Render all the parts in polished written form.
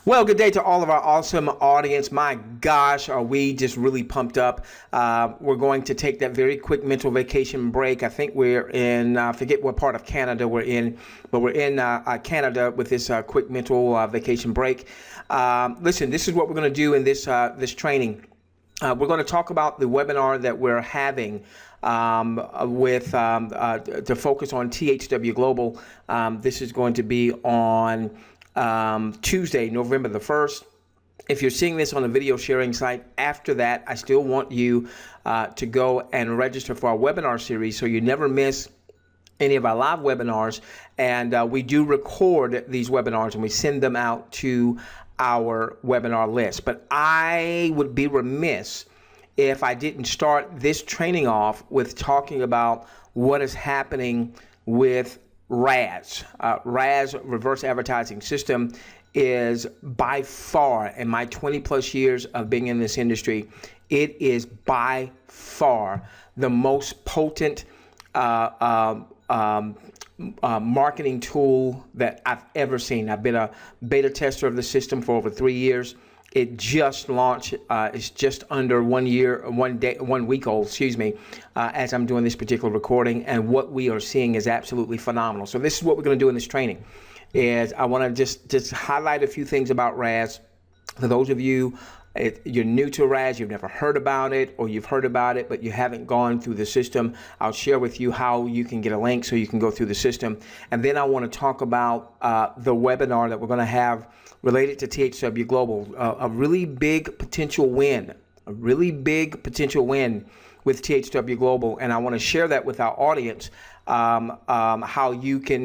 Well, good day to all of our awesome audience. My gosh, are we just really pumped up. We're going to take that very quick mental vacation break. I think we're in, I forget what part of Canada we're in, but we're in Canada with this quick mental vacation break. Listen, this is what we're going to do in this training. We're going to talk about the webinar that we're having to focus on THW Global. This is going to be on Tuesday, November the 1st. If you're seeing this on the video sharing site after that, I still want you to go and register for our webinar series so you never miss any of our live webinars. And we do record these webinars and we send them out to our webinar list. But I would be remiss if I didn't start this training off with talking about what is happening with RAS. RAS, Reverse Advertising System, is by far, in my 20 plus years of being in this industry, it is by far the most potent marketing tool that I've ever seen. I've been a beta tester of the system for over 3 years. It just launched. It's just under 1 year, 1 week old, as I'm doing this particular recording. And what we are seeing is absolutely phenomenal. So this is what we're going to do in this training. Is I want to just highlight a few things about RAS. For those of you, you're new to RAS, you've never heard about it, or you've heard about it, but you haven't gone through the system. I'll share with you how you can get a link so you can go through the system. And then I want to talk about the webinar that we're going to have related to THW Global, a really big potential win, with THW Global. And I want to share that with our audience, how you can,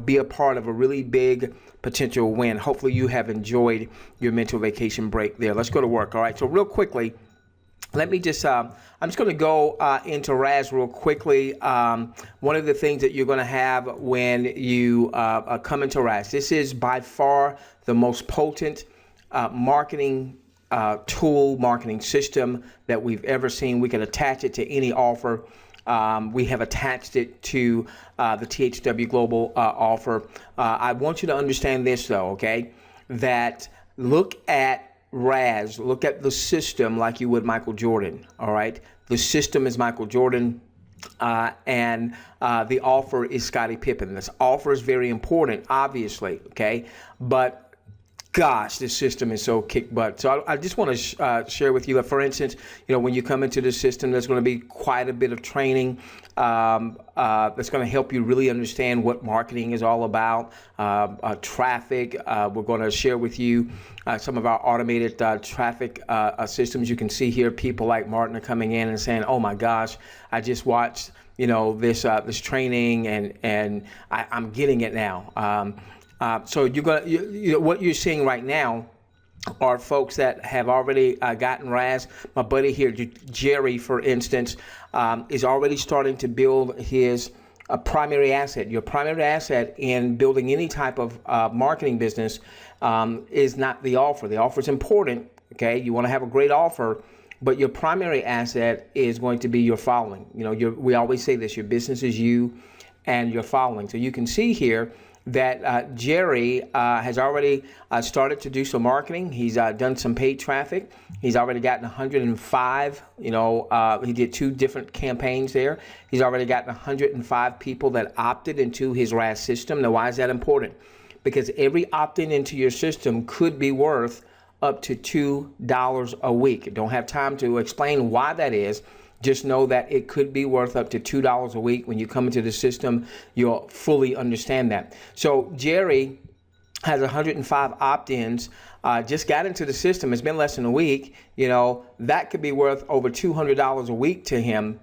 be a part of a really big potential win. Hopefully you have enjoyed your mental vacation break there. Let's go to work. All right. So real quickly, let me just, I'm just going to go into RAS real quickly. One of the things that you're going to have when you come into RAS, this is by far the most potent marketing tool, marketing system that we've ever seen. We can attach it to any offer. We have attached it to the THW Global offer. I want you to understand this though, okay? That look at RAS, look at the system like you would Michael Jordan, all right? The system is Michael Jordan, and the offer is Scottie Pippen. This offer is very important, obviously, okay? But gosh, this system is so kick butt. So I just want to share with you that, for instance, when you come into the system, there's going to be quite a bit of training that's going to help you really understand what marketing is all about. Traffic, we're going to share with you some of our automated traffic systems. You can see here people like Martin are coming in and saying, oh my gosh, I just watched this training and I'm getting it now. So you're going what you're seeing right now are folks that have already gotten RAS. My buddy here, Jerry, for instance, is already starting to build his primary asset. Your primary asset in building any type of marketing business is not the offer. The offer is important, okay? You want to have a great offer, but your primary asset is going to be your following. We always say this, your business is you and your following. So you can see here that Jerry has already started to do some marketing. He's done some paid traffic. He's already gotten 105, he did 2 different campaigns there. He's already gotten 105 people that opted into his RAS system. Now, why is that important? Because every opt-in into your system could be worth up to $2 a week. Don't have time to explain why that is. Just know that it could be worth up to $2 a week. When you come into the system, you'll fully understand that. So Jerry has 105 opt-ins, just got into the system. It's been less than a week. That could be worth over $200 a week to him.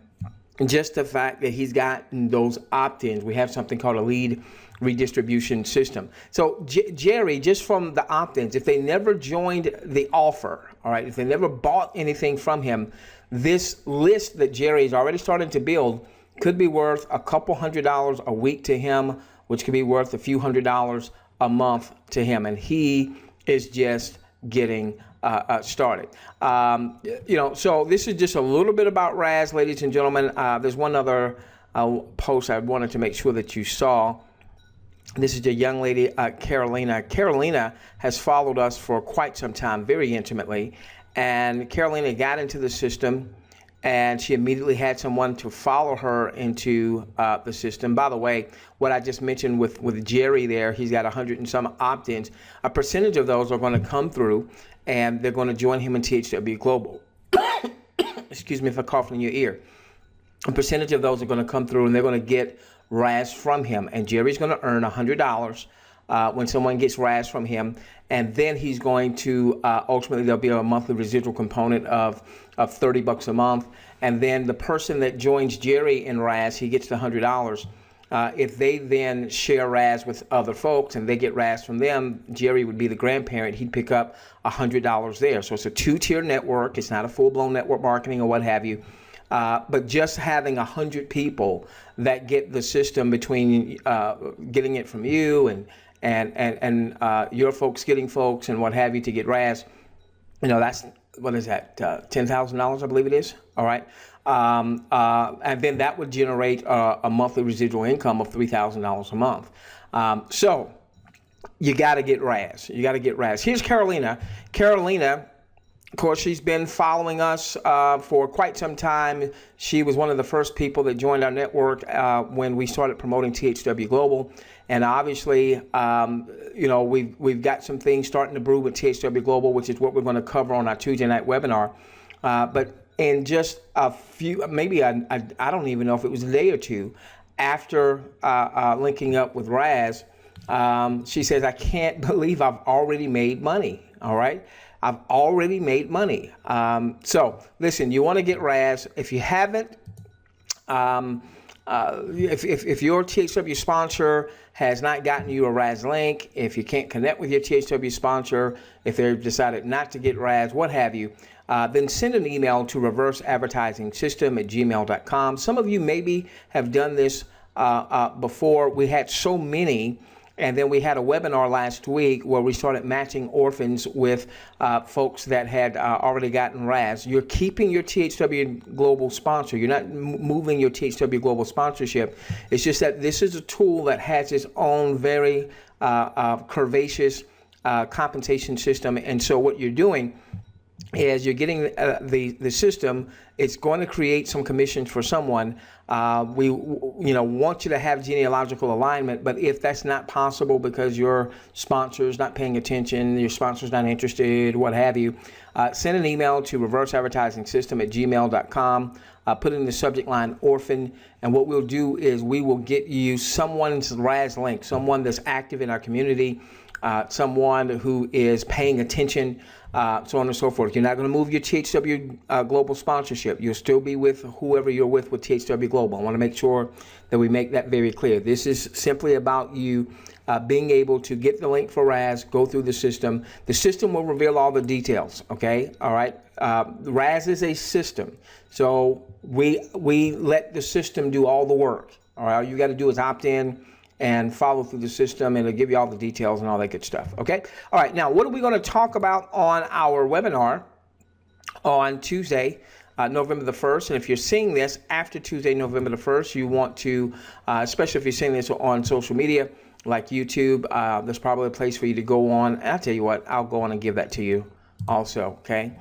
Just the fact that he's gotten those opt-ins. We have something called a lead redistribution system. So Jerry, just from the opt-ins, if they never joined the offer, all right, if they never bought anything from him, this list that Jerry is already starting to build could be worth a couple $100s a week to him, which could be worth a few $100s a month to him. And he is just getting started. So this is just a little bit about RAS, ladies and gentlemen. There's one other post I wanted to make sure that you saw. This is a young lady, Carolina. Carolina has followed us for quite some time, very intimately. And Carolina got into the system, and she immediately had someone to follow her into the system. By the way, what I just mentioned with Jerry there, he's got 100 and some opt-ins. A percentage of those are going to come through, and they're going to join him in THW Global. Excuse me if I cough in your ear. A percentage of those are going to come through, and they're going to get RAS from him. And Jerry's going to earn $100 when someone gets RAS from him. And then he's going to, ultimately, there'll be a monthly residual component of $30 a month. And then the person that joins Jerry in RAS, he gets the $100. If they then share RAS with other folks and they get RAS from them, Jerry would be the grandparent. He'd pick up $100 there. So it's a two-tier network. It's not a full-blown network marketing or what have you. But just having 100 people that get the system between getting it from you and your folks getting folks and what have you to get RAS, that's, what is that, $10,000, I believe it is. All right. And then that would generate a monthly residual income of $3,000 a month. So you got to get RAS. You got to get RAS. Here's Carolina. Carolina, of course, she's been following us for quite some time. She was one of the first people that joined our network when we started promoting THW Global. And obviously, we've got some things starting to brew with THW Global, which is what we're going to cover on our Tuesday night webinar. But in just a few, maybe I don't even know if it was a day or two after linking up with Raz, she says, I can't believe I've already made money. All right. I've already made money. So listen, you want to get RAS. If you haven't, if your THW sponsor has not gotten you a RAS link, if you can't connect with your THW sponsor, if they've decided not to get RAS, what have you, then send an email to reverseadvertisingsystem@gmail.com. Some of you maybe have done this before. We had so many. And then we had a webinar last week where we started matching orphans with folks that had already gotten RAS. You're keeping your THW Global sponsor. You're not moving your THW Global sponsorship. It's just that this is a tool that has its own very curvaceous compensation system. And so what you're doing is you're getting the system. It's going to create some commissions for someone. We want you to have genealogical alignment, but if that's not possible because your sponsor's not paying attention, your sponsor's not interested, what have you, send an email to reverseadvertisingsystem@gmail.com. Put in the subject line orphan, and what we'll do is we will get you someone's RAS link, someone that's active in our community, someone who is paying attention, so on and so forth. You're not going to move your THW Global sponsorship. You'll still be with whoever you're with THW Global. I want to make sure that we make that very clear. This is simply about you being able to get the link for RAS, go through the system. The system will reveal all the details, okay? All right? RAS is a system, so we let the system do all the work. All right? All you got to do is opt in and follow through the system, and it'll give you all the details and all that good stuff, okay? All right, now what are we going to talk about on our webinar on Tuesday, November the 1st? And if you're seeing this after Tuesday, November the 1st, you want to, especially if you're seeing this on social media like YouTube, there's probably a place for you to go on. And I'll tell you what, I'll go on and give that to you also, okay?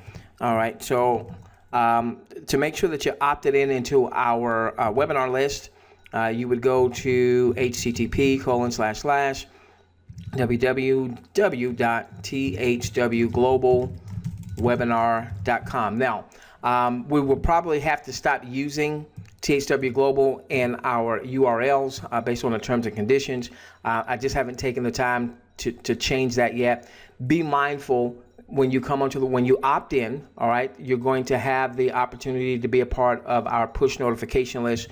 All right, so to make sure that you're opted into our webinar list, you would go to http://www.thwglobalwebinar.com. Now, we will probably have to stop using THW Global in our URLs based on the terms and conditions. I just haven't taken the time to change that yet. Be mindful when you come onto when you opt in, all right, you're going to have the opportunity to be a part of our push notification list.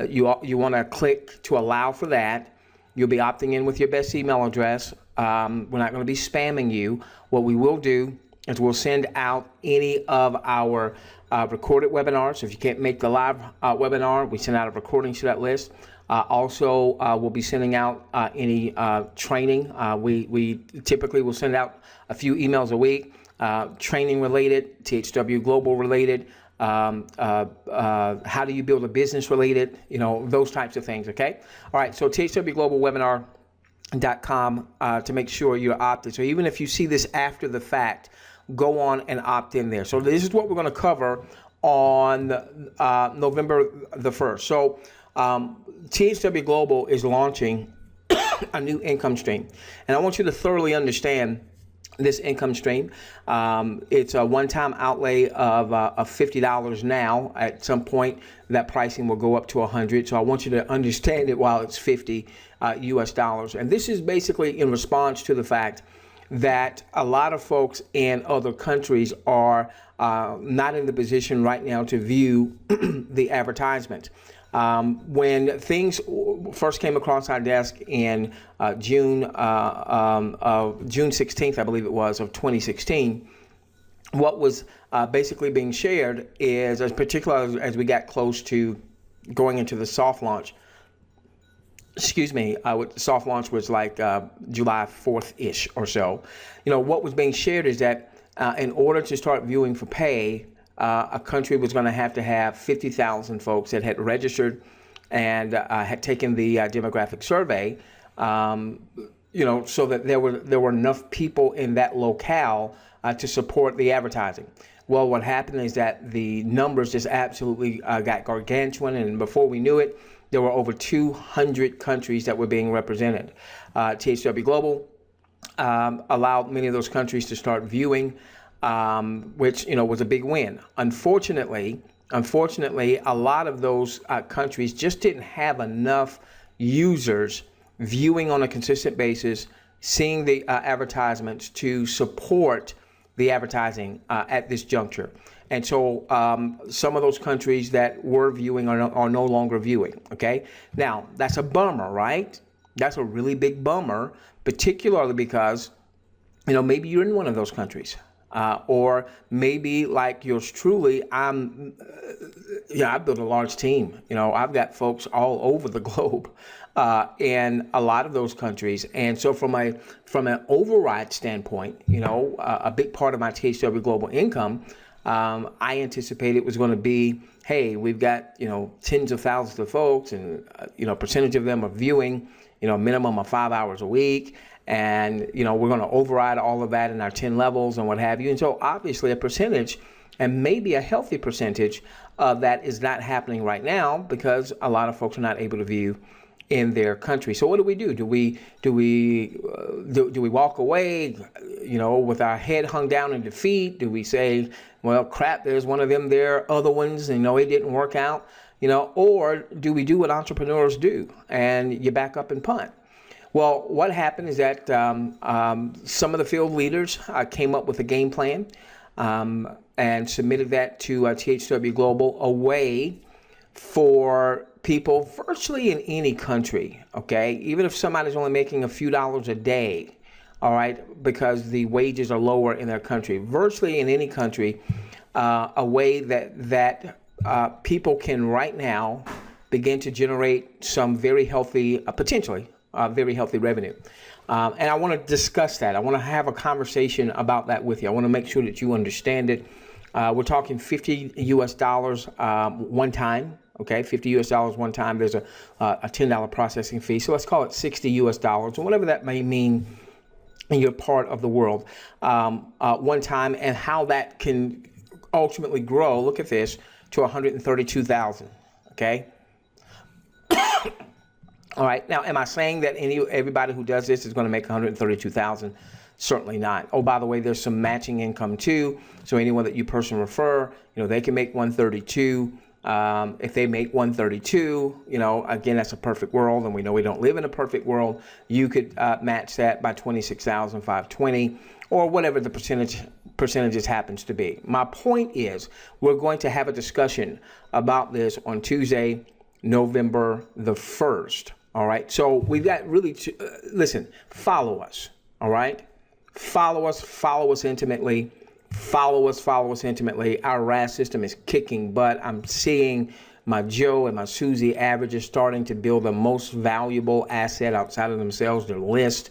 You want to click to allow for that. You'll be opting in with your best email address. We're not going to be spamming you. What we will do is we'll send out any of our recorded webinars. So if you can't make the live webinar, we send out a recording to that list. Also, we'll be sending out any training. We typically will send out a few emails a week, training related, THW Global related, how do you build a business related, those types of things, okay? All right, so THW Global webinar to make sure you're opted. So even if you see this after the fact, go on and opt in there. So this is what we're going to cover on November the 1st. So THW Global is launching a new income stream, and I want you to thoroughly understand this income stream. It's a one-time outlay of $50 now. At some point, that pricing will go up to $100. So I want you to understand it while it's $50 US dollars. And this is basically in response to the fact that a lot of folks in other countries are not in the position right now to view the advertisement. When things first came across our desk in June 16th, I believe it was, of 2016, what was basically being shared is, as particularly as we got close to going into the soft launch, soft launch was like July 4th-ish or so. What was being shared is that in order to start viewing for pay, a country was going to have 50,000 folks that had registered and had taken the demographic survey, so that there were enough people in that locale to support the advertising. Well, what happened is that the numbers just absolutely got gargantuan, and before we knew it, there were over 200 countries that were being represented. THW Global allowed many of those countries to start viewing, which was a big win. Unfortunately, a lot of those countries just didn't have enough users viewing on a consistent basis, seeing the advertisements to support the advertising at this juncture. And so some of those countries that were viewing are no longer viewing. Okay, now that's a bummer, right? That's a really big bummer, particularly because maybe you're in one of those countries. Or maybe like yours truly, I built a large team. I've got folks all over the globe in a lot of those countries. And so from an override standpoint, a big part of my THW Global income, I anticipate it was going to be, hey, we've got, tens of thousands of folks, and, percentage of them are viewing, minimum of 5 hours a week. And, we're going to override all of that in our 10 levels and what have you. And so obviously a percentage, and maybe a healthy percentage of that, is not happening right now because a lot of folks are not able to view in their country. So what do? Do we walk away, with our head hung down in defeat? Do we say, well, crap, there's one of them there, other ones, and it didn't work out, or do we do what entrepreneurs do and you back up and punt? Well, what happened is that some of the field leaders came up with a game plan and submitted that to THW Global, a way for people virtually in any country, okay? Even if somebody's only making a few dollars a day, all right, because the wages are lower in their country, virtually in any country, a way that people can right now begin to generate some very healthy, potentially, very healthy revenue. And I want to discuss that. I want to have a conversation about that with you. I want to make sure that you understand it. We're talking $50 US one time. Okay, $50 US one time. There's a $10 processing fee. So let's call it $60 US, or whatever that may mean in your part of the world, one time, and how that can ultimately grow. Look at this, to 132,000. Okay. All right. Now, am I saying that everybody who does this is going to make 132,000? Certainly not. Oh, by the way, there's some matching income too. So anyone that you personally refer, they can make 132. If they make 132, again, that's a perfect world, and we know we don't live in a perfect world. You could match that by 26,520, or whatever the percentages happens to be. My point is, we're going to have a discussion about this on Tuesday, November the 1st. All right. So we've got really listen, follow us. All right. Follow us intimately. Follow us intimately. Our RAS system is kicking butt. I'm seeing my Joe and my Susie averages starting to build the most valuable asset outside of themselves, their list.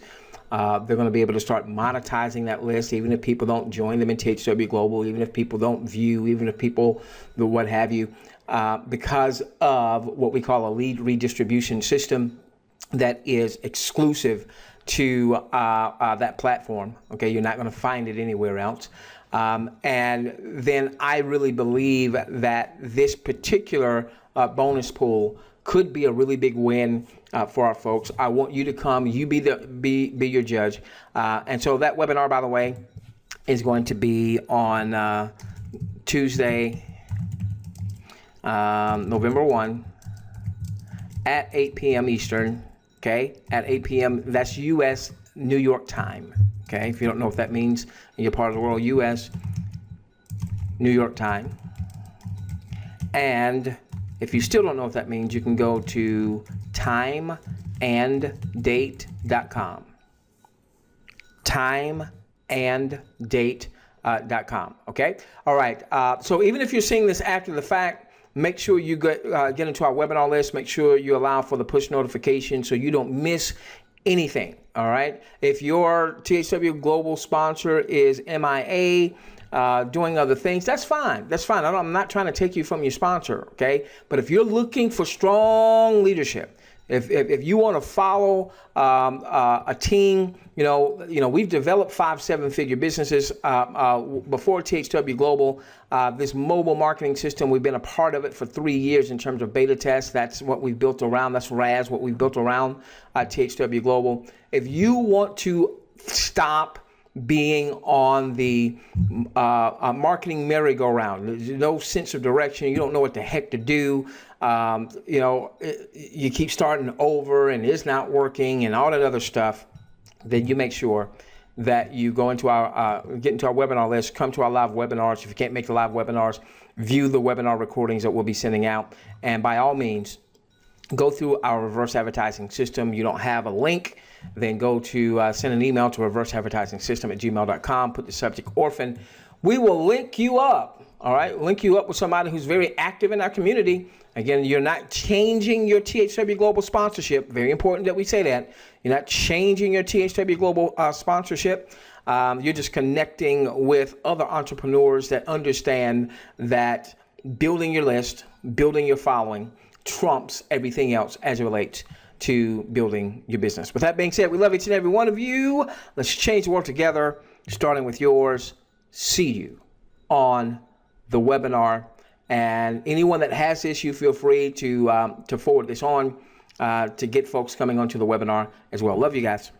They're going to be able to start monetizing that list, even if people don't join them in THW Global, even if people don't view, even if people, what have you, because of what we call a lead redistribution system that is exclusive to that platform. Okay, you're not going to find it anywhere else. And then I really believe that this particular bonus pool could be a really big win for our folks. I want you to come. You be your judge. And so that webinar, by the way, is going to be on Tuesday, November 1 at 8 p.m. Eastern. Okay, at 8 p.m. That's U.S. New York time. Okay, if you don't know what that means in your part of the world, U.S. New York time. And if you still don't know what that means, you can go to timeanddate.com. Timeanddate.com. Okay. All right. So even if you're seeing this after the fact, make sure you get into our webinar list. Make sure you allow for the push notification so you don't miss anything. All right. If your THW Global sponsor is MIA, doing other things, that's fine. That's fine. I'm not trying to take you from your sponsor. Okay. But if you're looking for strong leadership, if you want to follow a team, we've developed 5-7-figure businesses before THW Global. This mobile marketing system, we've been a part of it for 3 years in terms of beta tests. That's what we've built around. That's RAS, what we've built around THW Global. If you want to stop being on the marketing merry-go-round, there's no sense of direction. You don't know what the heck to do. You keep starting over and it's not working and all that other stuff. Then you make sure that you go into get into our webinar list, come to our live webinars. If you can't make the live webinars, view the webinar recordings that we'll be sending out. And by all means, go through our reverse advertising system. You don't have a link, then go to send an email to reverseadvertisingsystem@gmail.com, put the subject orphan. We will link you up. All right, link you up with somebody who's very active in our community. Again, you're not changing your THW Global sponsorship. Very important that we say that. You're not changing your THW Global sponsorship. You're just connecting with other entrepreneurs that understand that building your list, building your following trumps everything else as it relates to building your business. With that being said, we love each and every one of you. Let's change the world together, starting with yours. See you on the webinar. And anyone that has this issue, feel free to forward this on to get folks coming onto the webinar as well. Love you guys.